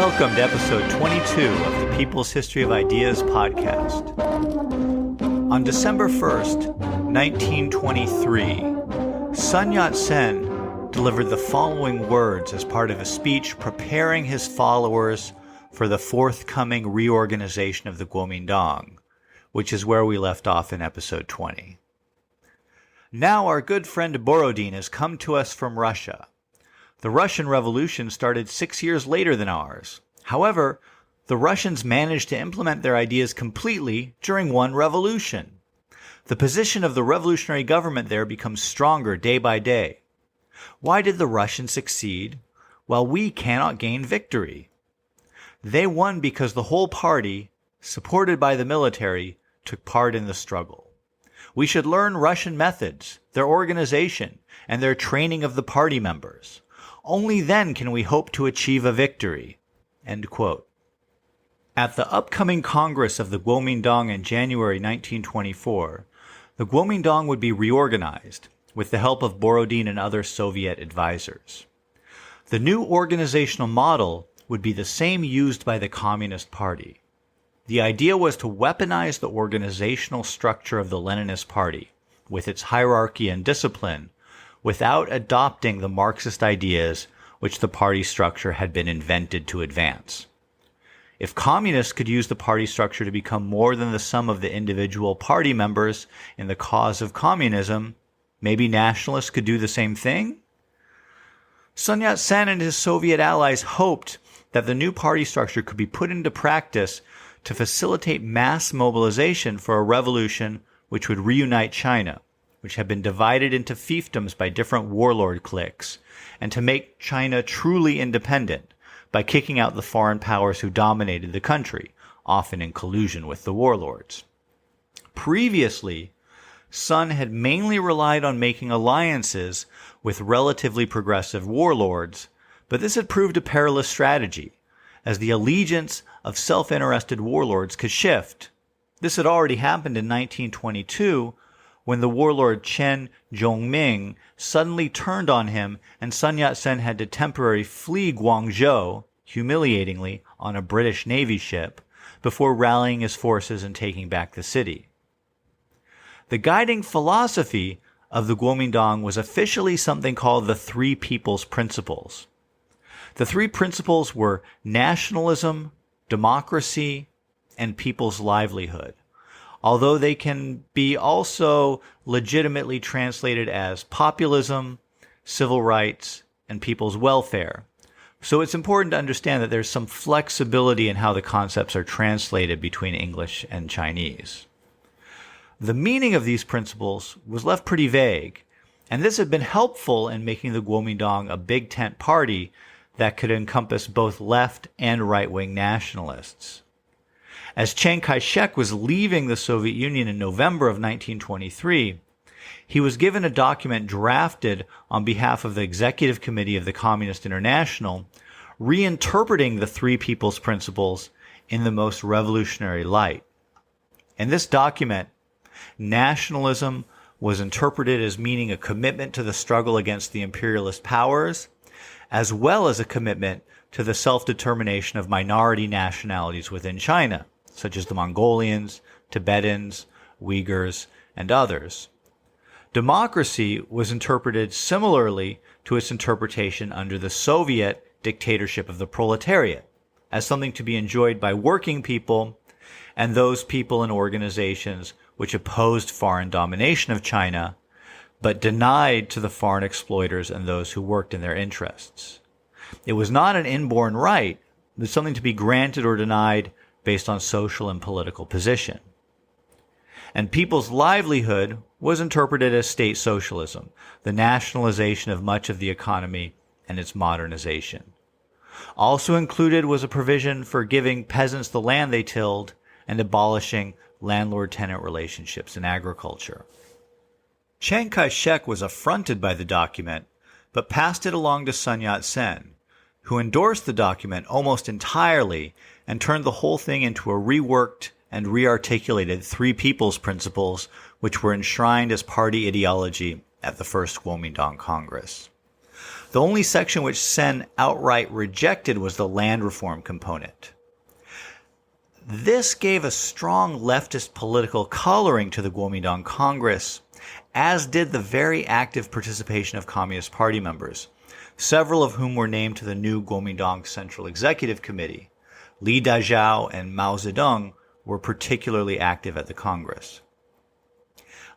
Welcome to episode 22 of the People's History of Ideas podcast. On December 1st, 1923, Sun Yatsen delivered the following words as part of a speech preparing his followers for the forthcoming reorganization of the Guomindang, which is where we left off in episode 20. Now our good friend Borodin has come to us from Russia. The Russian Revolution started 6 years later than ours. However, the Russians managed to implement their ideas completely during one revolution. The position of the revolutionary government there becomes stronger day by day. Why did the Russians succeed, while we cannot gain victory? They won because the whole party, supported by the military, took part in the struggle. We should learn Russian methods, their organization, and their training of the party members. Only then can we hope to achieve a victory." End quote. At the upcoming Congress of the Guomindang in January 1924, the Guomindang would be reorganized with the help of Borodin and other Soviet advisors. The new organizational model would be the same used by the Communist Party. The idea was to weaponize the organizational structure of the Leninist Party, with its hierarchy and discipline, without adopting the Marxist ideas which the party structure had been invented to advance. If communists could use the party structure to become more than the sum of the individual party members in the cause of communism, maybe nationalists could do the same thing? Sun Yatsen and his Soviet allies hoped that the new party structure could be put into practice to facilitate mass mobilization for a revolution which would reunite China, which had been divided into fiefdoms by different warlord cliques, and to make China truly independent by kicking out the foreign powers who dominated the country, often in collusion with the warlords. Previously, Sun had mainly relied on making alliances with relatively progressive warlords, but this had proved a perilous strategy, as the allegiance of self-interested warlords could shift. This had already happened in 1922, when the warlord Chen Jiongming suddenly turned on him and Sun Yat-sen had to temporarily flee Guangzhou, humiliatingly, on a British Navy ship, before rallying his forces and taking back the city. The guiding philosophy of the Guomindang was officially something called the Three People's Principles. The three principles were nationalism, democracy, and people's livelihood, although they can be also legitimately translated as populism, civil rights, and people's welfare. So it's important to understand that there's some flexibility in how the concepts are translated between English and Chinese. The meaning of these principles was left pretty vague, and this had been helpful in making the Guomindang a big tent party that could encompass both left and right-wing nationalists. As Chiang Kai-shek was leaving the Soviet Union in November of 1923, he was given a document drafted on behalf of the Executive Committee of the Communist International, reinterpreting the Three People's Principles in the most revolutionary light. In this document, nationalism was interpreted as meaning a commitment to the struggle against the imperialist powers, as well as a commitment to the self-determination of minority nationalities within China, such as the Mongolians, Tibetans, Uyghurs, and others. Democracy was interpreted similarly to its interpretation under the Soviet dictatorship of the proletariat, as something to be enjoyed by working people and those people and organizations which opposed foreign domination of China, but denied to the foreign exploiters and those who worked in their interests. It was not an inborn right, but something to be granted or denied based on social and political position. And people's livelihood was interpreted as state socialism, the nationalization of much of the economy and its modernization. Also included was a provision for giving peasants the land they tilled and abolishing landlord-tenant relationships in agriculture. Chiang Kai-shek was affronted by the document, but passed it along to Sun Yat-sen, who endorsed the document almost entirely and turned the whole thing into a reworked and rearticulated Three People's Principles, which were enshrined as party ideology at the First Guomindang Congress. The only section which Sen outright rejected was the land reform component. This gave a strong leftist political coloring to the Guomindang Congress, as did the very active participation of Communist Party members, several of whom were named to the new Guomindang Central Executive Committee. Li Dajiao and Mao Zedong were particularly active at the Congress.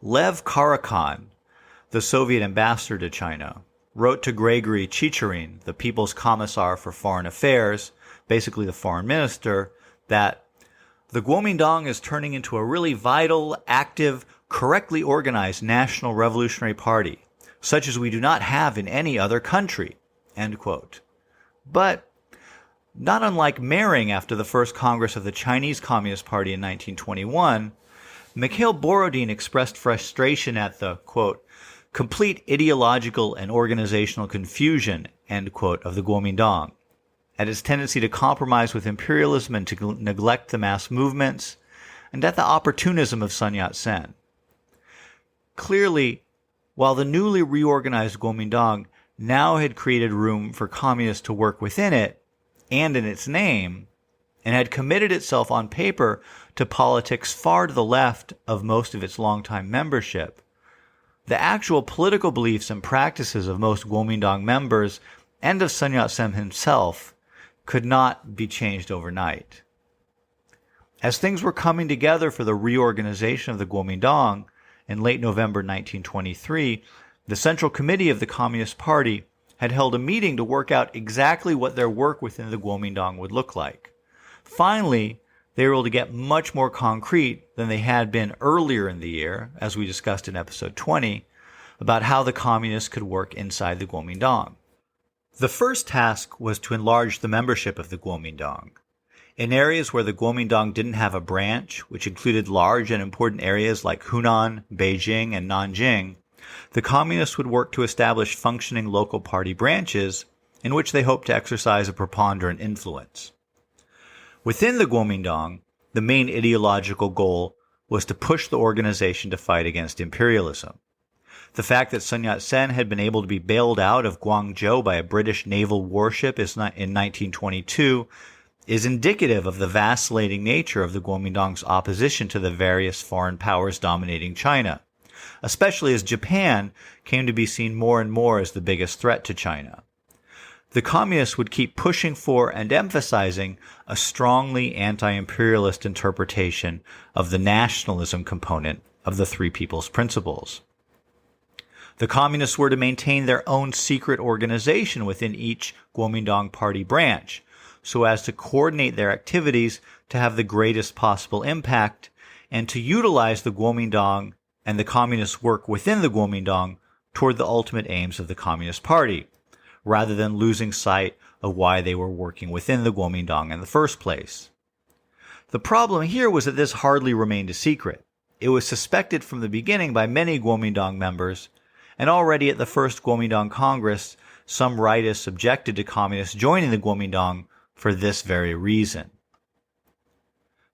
Lev Karakhan, the Soviet ambassador to China, wrote to Gregory Chicherin, the People's Commissar for Foreign Affairs, basically the foreign minister, that the Guomindang is turning into a really vital, active, correctly organized national revolutionary party, such as we do not have in any other country, end quote. But not unlike Mering after the first Congress of the Chinese Communist Party in 1921, Mikhail Borodin expressed frustration at the, quote, complete ideological and organizational confusion, end quote, of the Guomindang, at its tendency to compromise with imperialism and to neglect the mass movements, and at the opportunism of Sun Yatsen. Clearly, while the newly reorganized Guomindang now had created room for communists to work within it and in its name, and had committed itself on paper to politics far to the left of most of its longtime membership, the actual political beliefs and practices of most Guomindang members and of Sun Yat-sen himself could not be changed overnight. As things were coming together for the reorganization of the Guomindang in late November 1923, the Central Committee of the Communist Party had held a meeting to work out exactly what their work within the Guomindang would look like. Finally, they were able to get much more concrete than they had been earlier in the year, as we discussed in episode 20, about how the communists could work inside the Guomindang. The first task was to enlarge the membership of the Guomindang. In areas where the Guomindang didn't have a branch, which included large and important areas like Hunan, Beijing, and Nanjing, the communists would work to establish functioning local party branches in which they hoped to exercise a preponderant influence. Within the Guomindang, the main ideological goal was to push the organization to fight against imperialism. The fact that Sun Yat-sen had been able to be bailed out of Guangzhou by a British naval warship in 1922 is indicative of the vacillating nature of the Guomindang's opposition to the various foreign powers dominating China, especially as Japan came to be seen more and more as the biggest threat to China. The communists would keep pushing for and emphasizing a strongly anti-imperialist interpretation of the nationalism component of the Three People's Principles. The communists were to maintain their own secret organization within each Guomindang party branch, so as to coordinate their activities to have the greatest possible impact, and to utilize the Guomindang and the communist work within the Guomindang toward the ultimate aims of the Communist Party, rather than losing sight of why they were working within the Guomindang in the first place. The problem here was that this hardly remained a secret. It was suspected from the beginning by many Guomindang members, and already at the first Guomindang Congress, some rightists objected to communists joining the Guomindang for this very reason.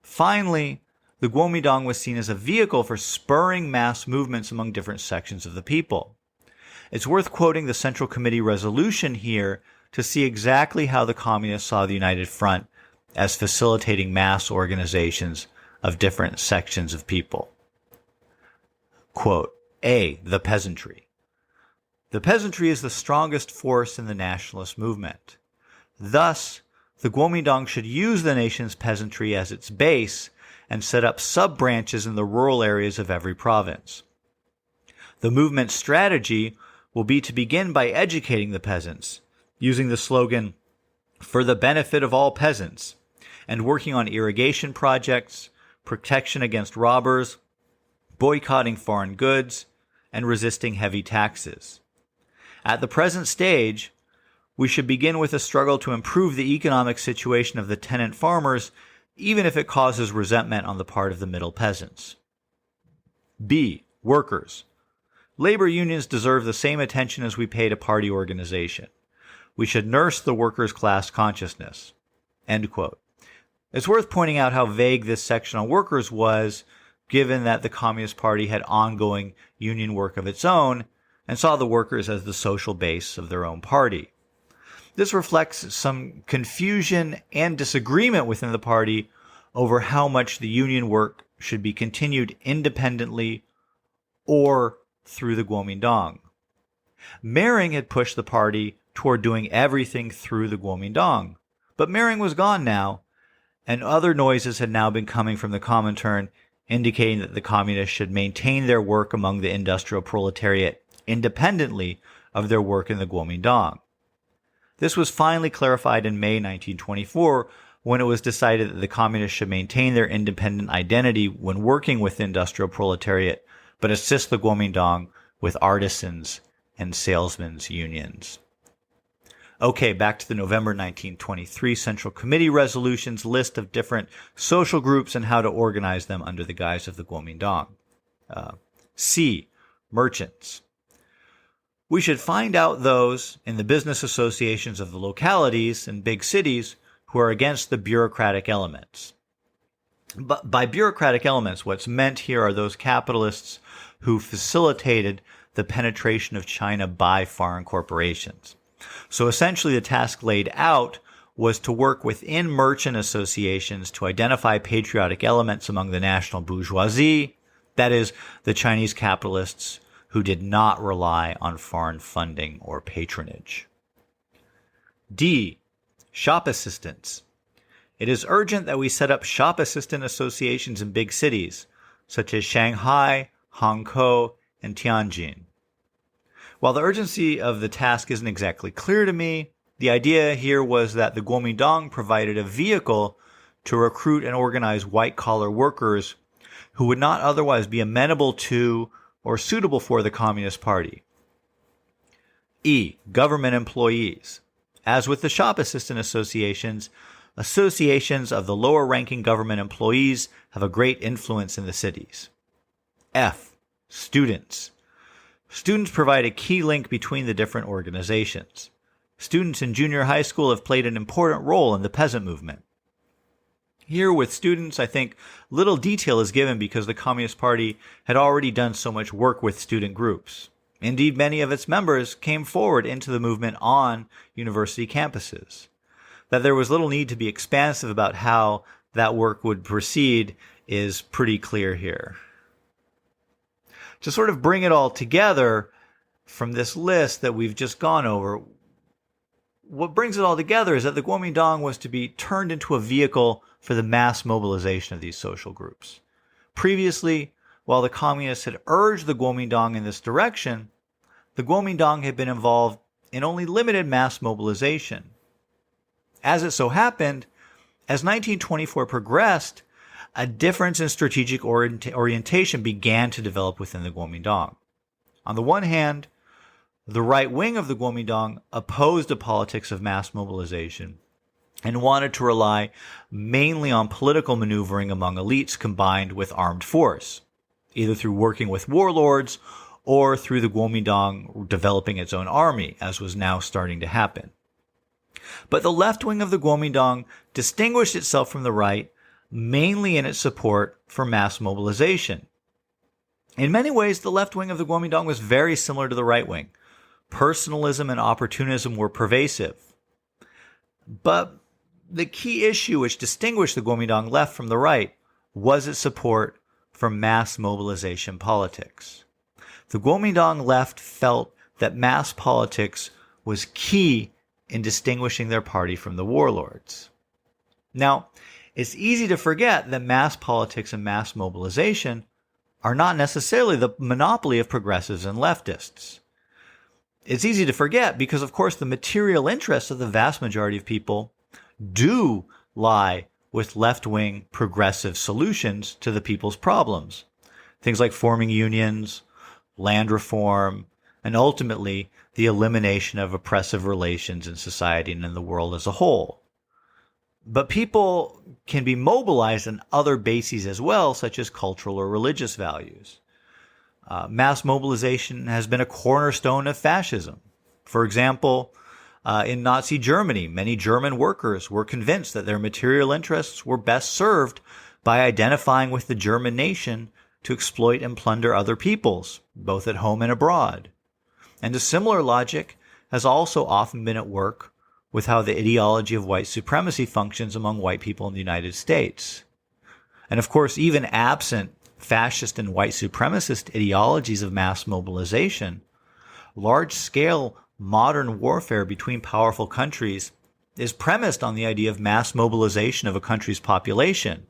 Finally, the Guomindang was seen as a vehicle for spurring mass movements among different sections of the people. It's worth quoting the Central Committee resolution here to see exactly how the communists saw the United Front as facilitating mass organizations of different sections of people. Quote, A. The peasantry. The peasantry is the strongest force in the nationalist movement. Thus, the Guomindang should use the nation's peasantry as its base and set up sub-branches in the rural areas of every province. The movement's strategy will be to begin by educating the peasants, using the slogan, "For the benefit of all peasants," and working on irrigation projects, protection against robbers, boycotting foreign goods, and resisting heavy taxes. At the present stage, we should begin with a struggle to improve the economic situation of the tenant farmers, even if it causes resentment on the part of the middle peasants. B. Workers. Labor unions deserve the same attention as we pay to party organization. We should nurse the workers' class consciousness. End quote. It's worth pointing out how vague this section on workers was, given that the Communist Party had ongoing union work of its own, and saw the workers as the social base of their own party. This reflects some confusion and disagreement within the party over how much the union work should be continued independently or through the Guomindang. Mering had pushed the party toward doing everything through the Guomindang, but Mering was gone now, and other noises had now been coming from the Comintern indicating that the communists should maintain their work among the industrial proletariat independently of their work in the Guomindang. This was finally clarified in May 1924 when it was decided that the communists should maintain their independent identity when working with the industrial proletariat, but assist the Guomindang with artisans and salesmen's unions. Okay, back to the November 1923 Central Committee resolutions list of different social groups and how to organize them under the guise of the Guomindang. C. Merchants. We should find out those in the business associations of the localities and big cities who are against the bureaucratic elements. But by bureaucratic elements, what's meant here are those capitalists who facilitated the penetration of China by foreign corporations. So essentially the task laid out was to work within merchant associations to identify patriotic elements among the national bourgeoisie, that is, the Chinese capitalists who did not rely on foreign funding or patronage. D. Shop assistants. It is urgent that we set up shop assistant associations in big cities, such as Shanghai, Hangzhou, and Tianjin. While the urgency of the task isn't exactly clear to me, the idea here was that the Guomindang provided a vehicle to recruit and organize white-collar workers who would not otherwise be amenable to or suitable for the Communist Party. E. Government employees. As with the shop assistant associations, associations of the lower-ranking government employees have a great influence in the cities. F. Students. Students provide a key link between the different organizations. Students in junior high school have played an important role in the peasant movement. Here with students, I think little detail is given because the Communist Party had already done so much work with student groups. Indeed, many of its members came forward into the movement on university campuses. That there was little need to be expansive about how that work would proceed is pretty clear here. To sort of bring it all together from this list that we've just gone over, what brings it all together is that the Guomindang was to be turned into a vehicle for the mass mobilization of these social groups. Previously, while the communists had urged the Guomindang in this direction, the Guomindang had been involved in only limited mass mobilization. As it so happened, as 1924 progressed, a difference in strategic orientation began to develop within the Guomindang. On the one hand, the right wing of the Guomindang opposed a politics of mass mobilization and wanted to rely mainly on political maneuvering among elites combined with armed force, either through working with warlords or through the Guomindang developing its own army, as was now starting to happen. But the left wing of the Guomindang distinguished itself from the right mainly in its support for mass mobilization. In many ways, the left wing of the Guomindang was very similar to the right wing. Personalism and opportunism were pervasive. But the key issue which distinguished the Guomindang left from the right was its support for mass mobilization politics. The Guomindang left felt that mass politics was key in distinguishing their party from the warlords. Now, it's easy to forget that mass politics and mass mobilization are not necessarily the monopoly of progressives and leftists. It's easy to forget because, of course, the material interests of the vast majority of people do lie with left-wing progressive solutions to the people's problems. Things like forming unions, land reform, and ultimately the elimination of oppressive relations in society and in the world as a whole. But people can be mobilized on other bases as well, such as cultural or religious values. Mass mobilization has been a cornerstone of fascism. For example, in Nazi Germany, many German workers were convinced that their material interests were best served by identifying with the German nation to exploit and plunder other peoples, both at home and abroad. And a similar logic has also often been at work with how the ideology of white supremacy functions among white people in the United States. And of course, even absent fascist and white supremacist ideologies of mass mobilization, large-scale modern warfare between powerful countries is premised on the idea of mass mobilization of a country's population,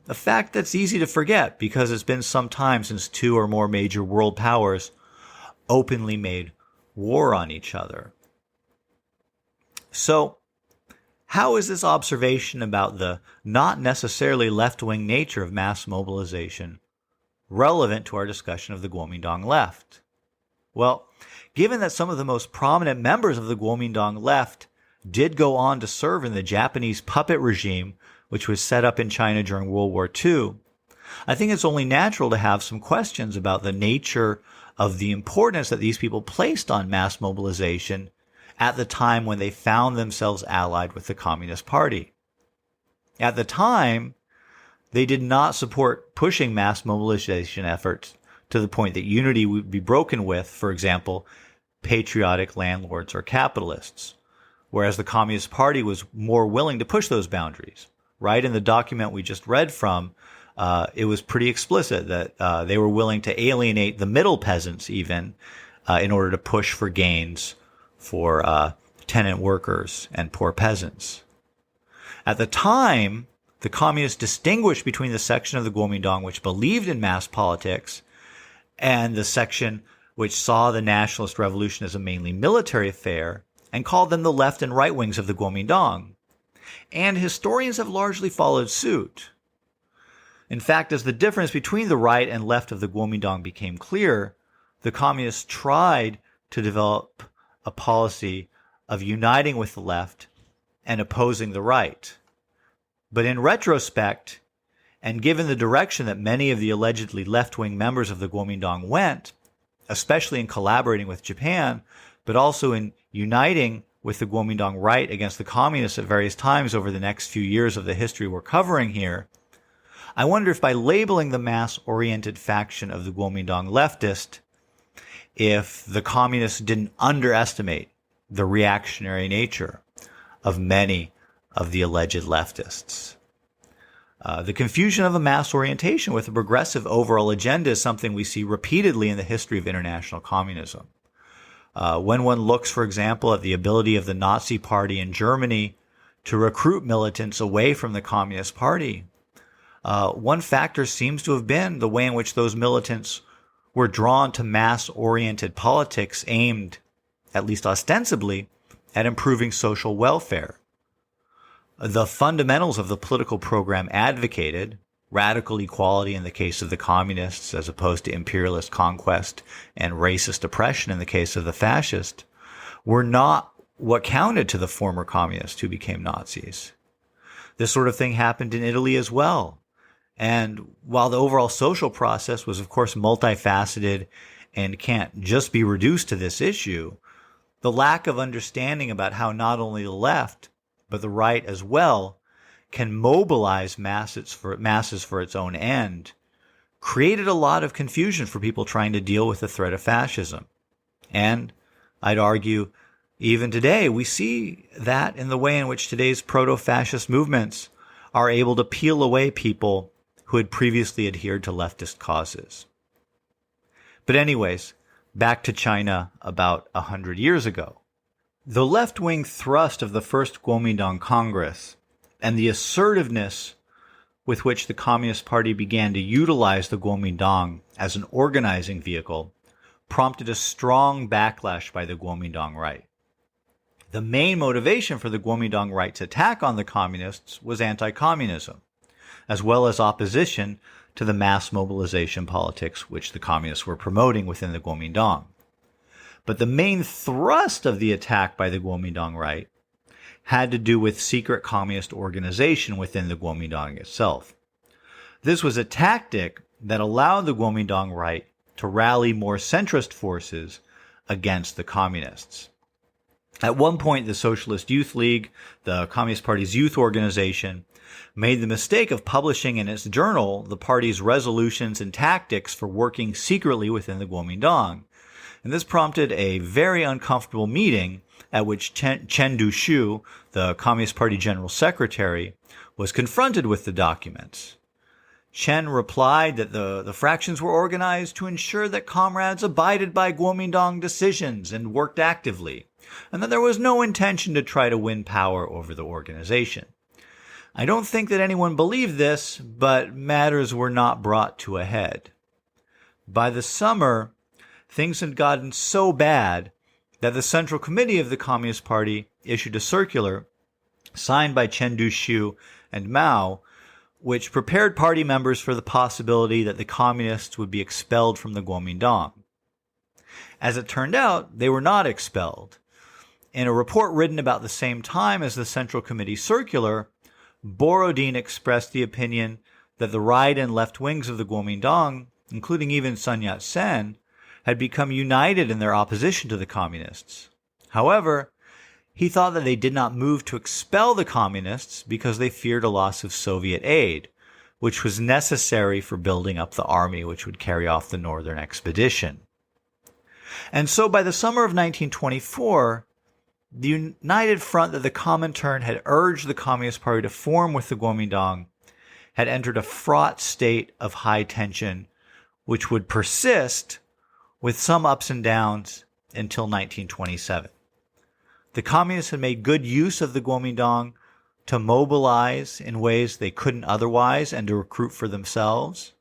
a fact that's easy to forget because it's been some time since two or more major world powers openly made war on each other. So, how is this observation about the not necessarily left-wing nature of mass mobilization relevant to our discussion of the Guomindang left? Well, given that some of the most prominent members of the Guomindang left did go on to serve in the Japanese puppet regime, which was set up in China during World War II, I think it's only natural to have some questions about the nature of the importance that these people placed on mass mobilization at the time when they found themselves allied with the Communist Party. At the time, they did not support pushing mass mobilization efforts to the point that unity would be broken with, for example, patriotic landlords or capitalists, whereas the Communist Party was more willing to push those boundaries. Right? In the document we just read from, it was pretty explicit that they were willing to alienate the middle peasants even in order to push for gains for tenant workers and poor peasants. At the time, the communists distinguished between the section of the Guomindang which believed in mass politics and the section which saw the nationalist revolution as a mainly military affair and called them the left and right wings of the Guomindang. And historians have largely followed suit. In fact, as the difference between the right and left of the Guomindang became clear, the communists tried to develop a policy of uniting with the left and opposing the right. But in retrospect, and given the direction that many of the allegedly left-wing members of the Guomindang went, especially in collaborating with Japan, but also in uniting with the Guomindang right against the communists at various times over the next few years of the history we're covering here, I wonder if by labeling the mass-oriented faction of the Guomindang leftist, if the communists didn't underestimate the reactionary nature of many of the alleged leftists. The confusion of a mass orientation with a progressive overall agenda is something we see repeatedly in the history of international communism. When one looks, for example, at the ability of the Nazi Party in Germany to recruit militants away from the Communist Party, one factor seems to have been the way in which those militants were drawn to mass-oriented politics aimed, at least ostensibly, at improving social welfare. The fundamentals of the political program advocated, radical equality in the case of the communists as opposed to imperialist conquest and racist oppression in the case of the fascists, were not what counted to the former communists who became Nazis. This sort of thing happened in Italy as well. And while the overall social process was, of course, multifaceted and can't just be reduced to this issue, the lack of understanding about how not only the left, but the right as well, can mobilize masses for its own end, created a lot of confusion for people trying to deal with the threat of fascism. And I'd argue, even today, we see that in the way in which today's proto-fascist movements are able to peel away people who had previously adhered to leftist causes. But anyways, back to China about 100 years ago. The left-wing thrust of the First Guomindang Congress and the assertiveness with which the Communist Party began to utilize the Guomindang as an organizing vehicle prompted a strong backlash by the Guomindang right. The main motivation for the Guomindang right's attack on the communists was anti-communism, as well as opposition to the mass mobilization politics which the communists were promoting within the Guomindang. But the main thrust of the attack by the Guomindang right had to do with secret communist organization within the Guomindang itself. This was a tactic that allowed the Guomindang right to rally more centrist forces against the communists. At one point, the Socialist Youth League, the Communist Party's youth organization, made the mistake of publishing in its journal the party's resolutions and tactics for working secretly within the Guomindang. And this prompted a very uncomfortable meeting at which Chen Duxiu, the Communist Party General Secretary, was confronted with the documents. Chen replied that the fractions were organized to ensure that comrades abided by Guomindang decisions and worked actively, and that there was no intention to try to win power over the organization. I don't think that anyone believed this, but matters were not brought to a head. By the summer, things had gotten so bad that the Central Committee of the Communist Party issued a circular signed by Chen Duxiu and Mao, which prepared party members for the possibility that the communists would be expelled from the Guomindang. As it turned out, they were not expelled. In a report written about the same time as the Central Committee circular, Borodin expressed the opinion that the right and left wings of the Guomindang, including even Sun Yatsen, had become united in their opposition to the communists. However, he thought that they did not move to expel the communists because they feared a loss of Soviet aid, which was necessary for building up the army which would carry off the northern expedition. And so by the summer of 1924, the united front that the Comintern had urged the Communist Party to form with the Guomindang had entered a fraught state of high tension, which would persist with some ups and downs until 1927. The communists had made good use of the Guomindang to mobilize in ways they couldn't otherwise and to recruit for themselves.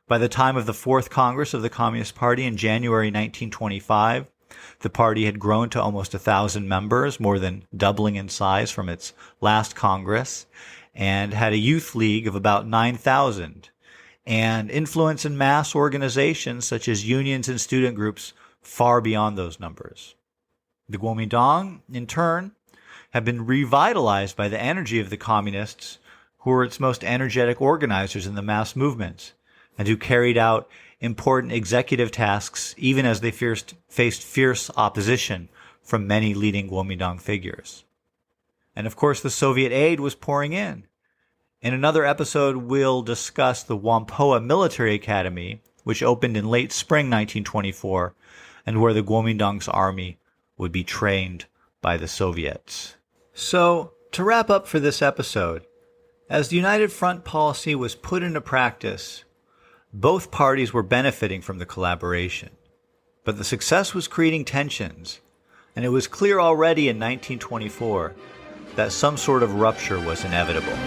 By the time of the Fourth Congress of the Communist Party in January 1925, the party had grown to almost 1,000 members, more than doubling in size from its last Congress, and had a youth league of about 9,000, and influence in mass organizations such as unions and student groups far beyond those numbers. The Guomindang, in turn, had been revitalized by the energy of the communists, who were its most energetic organizers in the mass movements, and who carried out important executive tasks even as they faced fierce opposition from many leading Guomindang figures. And of course, the Soviet aid was pouring in. In another episode, we'll discuss the Whampoa Military Academy, which opened in late spring 1924, and where the Guomindang's army would be trained by the Soviets. So, to wrap up for this episode, as the United Front policy was put into practice, both parties were benefiting from the collaboration. But the success was creating tensions, and it was clear already in 1924 that some sort of rupture was inevitable.